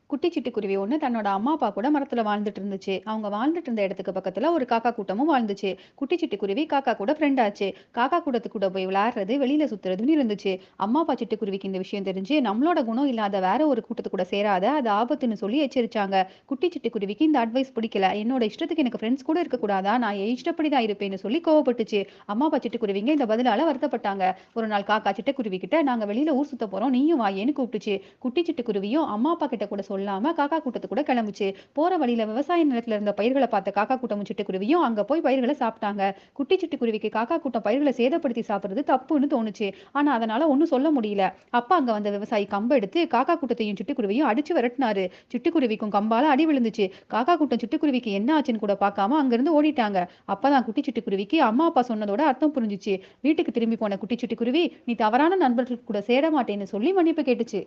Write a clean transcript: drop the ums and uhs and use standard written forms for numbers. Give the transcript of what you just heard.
குட்டி சிட்டுக்குருவி ஒண்ணு தன்னோட அம்மா, அப்பா கூட மரத்துல வாழ்ந்துட்டு இருந்துச்சு. அவங்க வாழ்ந்துட்டு இருந்த இடத்துக்கு பக்கத்துல ஒரு காக்கா கூட்டமும் வாழ்ந்துச்சு. குட்டி சிட்டுக்குருவி காக்கா கூட ஃப்ரெண்ட் ஆச்சு. காக்கா கூட்டத்து கூட போய் விளையாடுறது, வெளியில சுத்துறதுன்னு இருந்துச்சு. அம்மா, அப்பா சிட்டுக்குருவிக்கு இந்த விஷயம் தெரிஞ்சு, நம்மளோட குணம் இல்லாத வேற ஒரு கூட்டத்து கூட சேராத, அது ஆபத்துன்னு சொல்லி எச்சரிச்சாங்க. குட்டி சிட்டுக்குருவிக்கு இந்த அட்வைஸ் பிடிக்கல. என்னோட இஷ்டத்துக்கு எனக்கு ஃப்ரெண்ட்ஸ் கூட இருக்கக்கூடாதா? நான் என் இஷ்டப்படி தான் இருப்பேன்னு சொல்லி கோவப்பட்டுச்சு. அம்மா, அப்பா சிட்டுக்குருவிங்க இந்த பதிலால வருத்தப்பட்டாங்க. ஒரு நாள் காக்கா சிட்டுக்குருவி கிட்ட, நாங்க வெளியில ஊர் சுத்த போறோம். நீயும் வாயேன்னு கூப்பிட்டுச்சு. குட்டி சிட்டுக்குருவியும் அம்மா, அப்பா கிட்ட கூட சொல்லாம காக்கா கூட்டத்துக்கு கூட கிளம்புச்சு. போற வழியில விவசாய நிலத்துல இருந்த பயிர்கள பார்த்த காக்கா கூட்டமும் சிட்டுக்குருவியும் அங்க போய் பயிர்கள சாப்பிட்டாங்க. குட்டி சிட்டுக்குருவிக்கு காக்கா கூட்டம் பயிர்கள சேதப்படுத்தி சாப்பிடுறது தப்புன்னு தோணுச்சு. ஆனா அதனால ஒண்ணும் சொல்ல முடியல. அப்ப அங்க வந்த விவசாயி கம்ப எடுத்து காக்கா கூட்டத்தையும் சிட்டுக்குருவியும் அடிச்சு விரட்டினாரு. சிட்டுக்குருவிக்கும் கம்பால அடி விழுந்துச்சு. காக்கா கூட்டம் சிட்டுக்குருவிக்கு என்ன ஆச்சுன்னு கூட பார்க்காம அங்கிருந்து ஓடிட்டாங்க. அப்பதான் குட்டி சிட்டுக்குருவிக்கு அம்மா, அப்பா சொன்னதோட அர்த்தம் புரிஞ்சுச்சு. வீட்டுக்கு திரும்பி போன குட்டி சிட்டுக்குருவி, நீ தவறான நண்பர்கள் கூட சேர மாட்டேன்னு சொல்லி மன்னிப்பு கேட்டுச்சு.